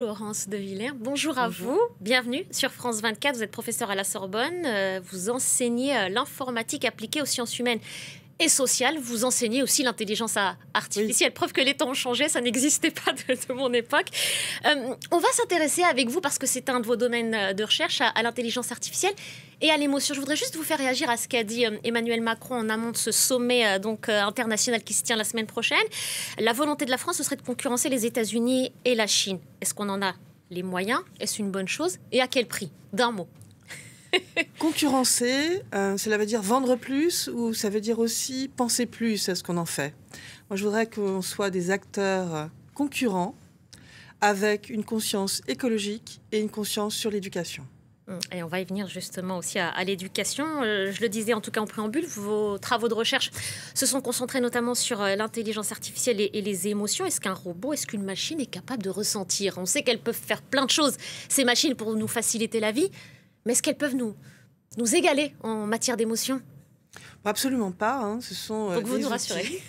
Laurence de Villers, bonjour à Bonjour. vous, bienvenue sur France 24, vous êtes professeur à la Sorbonne, vous enseignez l'informatique appliquée aux sciences humaines et sociales, vous enseignez aussi l'intelligence Oui. artificielle, preuve que les temps ont changé, ça n'existait pas de mon époque. On va s'intéresser avec vous, parce que c'est un de vos domaines de recherche, à l'intelligence artificielle et à l'émotion. Je voudrais juste vous faire réagir à ce qu'a dit Emmanuel Macron en amont de ce sommet international qui se tient la semaine prochaine. La volonté de la France, ce serait de concurrencer les États-Unis et la Chine. Est-ce qu'on en a les moyens? Est-ce une bonne chose? Et à quel prix? D'un mot. Concurrencer, cela veut dire vendre plus ou ça veut dire aussi penser plus à ce qu'on en fait. Moi, je voudrais qu'on soit des acteurs concurrents avec une conscience écologique et une conscience sur l'éducation. Et on va y venir justement aussi à l'éducation. Je le disais en tout cas en préambule, vos travaux de recherche se sont concentrés notamment sur l'intelligence artificielle et les émotions. Est-ce qu'un robot, est-ce qu'une machine est capable de ressentir? On sait qu'elles peuvent faire plein de choses, ces machines, pour nous faciliter la vie, mais est-ce qu'elles peuvent nous égaler en matière d'émotion? Absolument pas, hein. Ce sont Donc vous des nous outils. rassurez.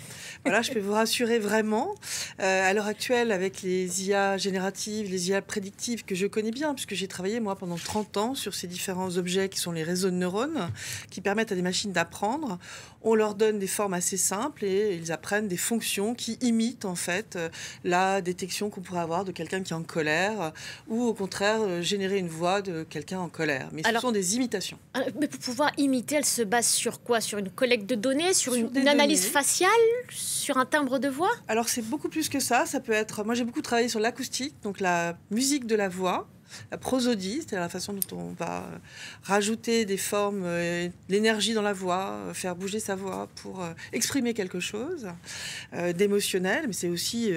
Voilà, je peux vous rassurer vraiment. À l'heure actuelle, avec les IA génératives, les IA prédictives que je connais bien, puisque j'ai travaillé, moi, pendant 30 ans sur ces différents objets qui sont les réseaux de neurones, qui permettent à des machines d'apprendre. On leur donne des formes assez simples et ils apprennent des fonctions qui imitent, en fait, la détection qu'on pourrait avoir de quelqu'un qui est en colère ou, au contraire, générer une voix de quelqu'un en colère. Mais ce sont des imitations. Mais pour pouvoir imiter, elle se base sur quoi? Sur une collecte de données? Sur Sur des une analyse données. faciale? Sur un timbre de voix? Alors c'est beaucoup plus que ça. Ça peut être. Moi j'ai beaucoup travaillé sur l'acoustique, donc la musique de la voix, la prosodie, c'est-à-dire la façon dont on va rajouter des formes, l'énergie dans la voix, faire bouger sa voix pour exprimer quelque chose d'émotionnel. Mais c'est aussi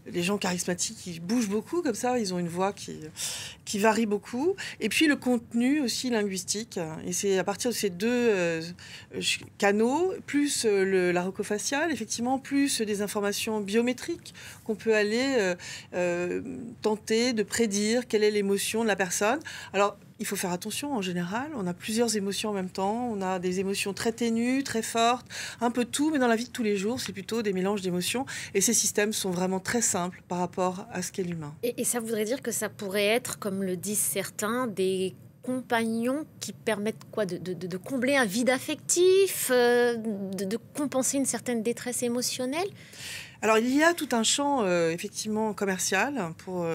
les gens charismatiques qui bougent beaucoup comme ça. Ils ont une voix qui varie beaucoup. Et puis le contenu aussi linguistique. Et c'est à partir de ces deux canaux, plus la rocofaciale, effectivement, plus des informations biométriques qu'on peut aller tenter de prédire quelle est l'émotion de la personne. Alors, il faut faire attention en général. On a plusieurs émotions en même temps. On a des émotions très ténues, très fortes, un peu tout, mais dans la vie de tous les jours, c'est plutôt des mélanges d'émotions. Et ces systèmes sont vraiment très simples par rapport à ce qu'est l'humain. Et ça voudrait dire que ça pourrait être, comme le disent certains, des compagnons qui permettent quoi, de combler un vide affectif, de compenser une certaine détresse émotionnelle? Alors, il y a tout un champ, effectivement, commercial pour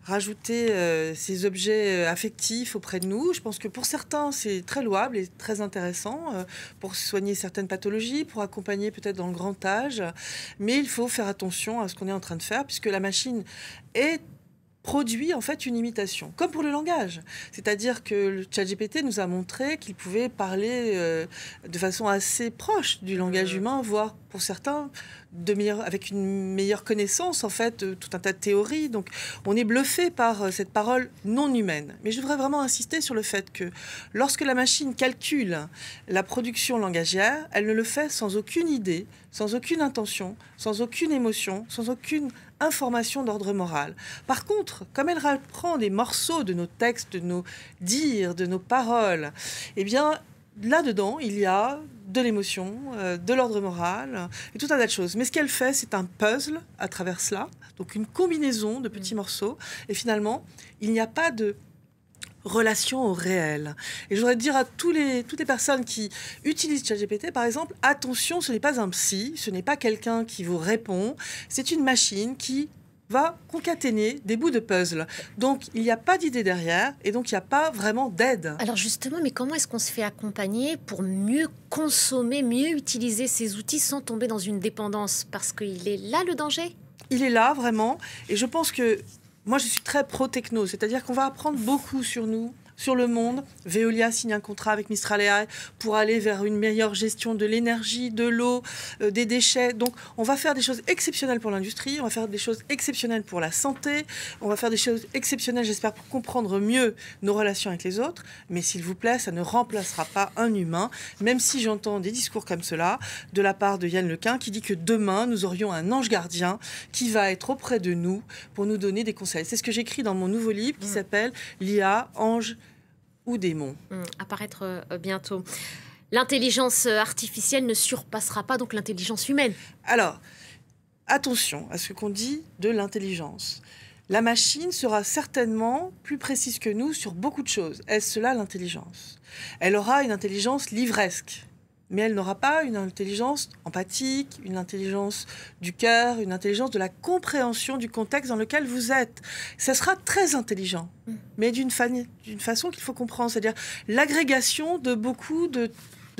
rajouter ces objets affectifs auprès de nous. Je pense que pour certains, c'est très louable et très intéressant pour soigner certaines pathologies, pour accompagner peut-être dans le grand âge. Mais il faut faire attention à ce qu'on est en train de faire, puisque la machine est produit en fait une imitation, comme pour le langage. C'est-à-dire que le ChatGPT nous a montré qu'il pouvait parler de façon assez proche du langage humain, voire pour certains avec une meilleure connaissance en fait de tout un tas de théories. Donc on est bluffé par cette parole non humaine. Mais je voudrais vraiment insister sur le fait que lorsque la machine calcule la production langagière, elle ne le fait sans aucune idée, sans aucune intention, sans aucune émotion, sans aucune information d'ordre moral. Par contre, comme elle reprend des morceaux de nos textes, de nos dires, de nos paroles, eh bien, là-dedans, il y a de l'émotion, de l'ordre moral, et tout un tas de choses. Mais ce qu'elle fait, c'est un puzzle à travers cela, donc une combinaison de petits morceaux, et finalement, il n'y a pas de relation au réel. Et je voudrais dire à toutes les personnes qui utilisent ChatGPT, par exemple, attention, ce n'est pas un psy, ce n'est pas quelqu'un qui vous répond, c'est une machine qui va concaténer des bouts de puzzle. Donc, il n'y a pas d'idée derrière, et donc il n'y a pas vraiment d'aide. Alors justement, mais comment est-ce qu'on se fait accompagner pour mieux consommer, mieux utiliser ces outils sans tomber dans une dépendance? Parce qu'il est là le danger. Il est là, vraiment, et je pense que moi, je suis très pro-techno, c'est-à-dire qu'on va apprendre beaucoup sur nous, sur le monde. Veolia signe un contrat avec Mistral AI pour aller vers une meilleure gestion de l'énergie, de l'eau, des déchets. Donc, on va faire des choses exceptionnelles pour l'industrie, on va faire des choses exceptionnelles pour la santé, on va faire des choses exceptionnelles, j'espère, pour comprendre mieux nos relations avec les autres. Mais s'il vous plaît, ça ne remplacera pas un humain, même si j'entends des discours comme cela de la part de Yann Lequin qui dit que demain, nous aurions un ange gardien qui va être auprès de nous pour nous donner des conseils. C'est ce que j'écris dans mon nouveau livre qui s'appelle « L'IA, ange ou démon ». Apparaître bientôt. L'intelligence artificielle ne surpassera pas donc l'intelligence humaine. Alors, attention à ce qu'on dit de l'intelligence. La machine sera certainement plus précise que nous sur beaucoup de choses. Est-ce cela l'intelligence? Elle aura une intelligence livresque, mais elle n'aura pas une intelligence empathique, une intelligence du cœur, une intelligence de la compréhension du contexte dans lequel vous êtes. Ça sera très intelligent, mais d'une façon qu'il faut comprendre, c'est-à-dire l'agrégation de beaucoup de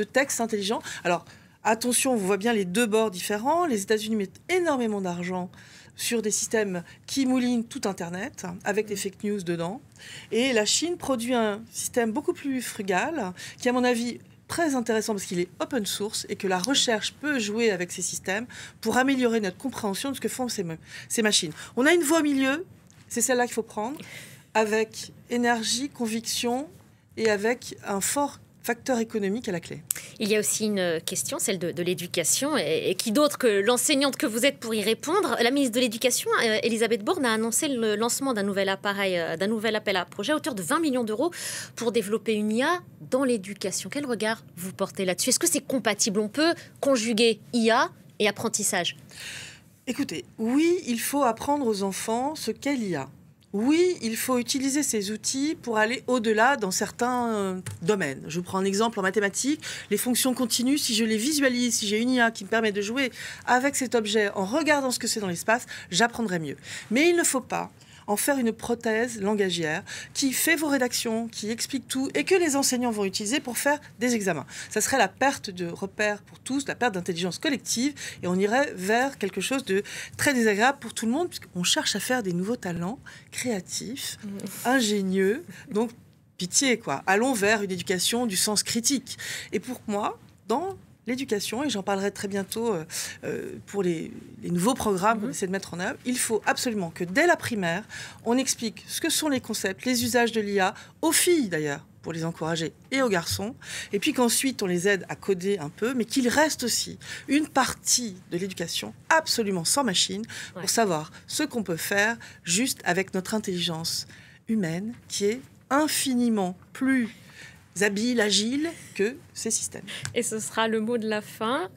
textes intelligents. Alors, attention, on voit bien les deux bords différents. Les États-Unis mettent énormément d'argent sur des systèmes qui moulinent tout Internet, avec des fake news dedans. Et la Chine produit un système beaucoup plus frugal, qui, à mon avis, très intéressant parce qu'il est open source et que la recherche peut jouer avec ces systèmes pour améliorer notre compréhension de ce que font ces machines. On a une voie au milieu, c'est celle-là qu'il faut prendre, avec énergie, conviction et avec un fort facteur économique à la clé. Il y a aussi une question, celle de l'éducation, et qui d'autre que l'enseignante que vous êtes pour y répondre? La ministre de l'Éducation, Elisabeth Borne, a annoncé le lancement d'un nouvel appel à projet à hauteur de 20 millions d'euros pour développer une IA dans l'éducation. Quel regard vous portez là-dessus? Est-ce que c'est compatible? On peut conjuguer IA et apprentissage? Écoutez, oui, il faut apprendre aux enfants ce qu'est l'IA. Oui, il faut utiliser ces outils pour aller au-delà dans certains domaines. Je vous prends un exemple en mathématiques. Les fonctions continues, si je les visualise, si j'ai une IA qui me permet de jouer avec cet objet en regardant ce que c'est dans l'espace, j'apprendrai mieux. Mais il ne faut pas en faire une prothèse langagière qui fait vos rédactions, qui explique tout et que les enseignants vont utiliser pour faire des examens. Ça serait la perte de repères pour tous, la perte d'intelligence collective et on irait vers quelque chose de très désagréable pour tout le monde puisqu'on cherche à faire des nouveaux talents créatifs, ingénieux, donc pitié quoi. Allons vers une éducation du sens critique. Et pour moi, dans l'éducation, et j'en parlerai très bientôt pour les nouveaux programmes qu'on essaie de mettre en œuvre, il faut absolument que dès la primaire, on explique ce que sont les concepts, les usages de l'IA, aux filles d'ailleurs, pour les encourager, et aux garçons, et puis qu'ensuite on les aide à coder un peu, mais qu'il reste aussi une partie de l'éducation absolument sans machine pour savoir ce qu'on peut faire juste avec notre intelligence humaine qui est infiniment plus habile, agile que ces systèmes. Et ce sera le mot de la fin,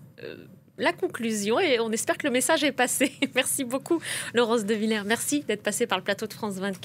la conclusion, et on espère que le message est passé. Merci beaucoup, Laurence de Villers. Merci d'être passée par le plateau de France 24.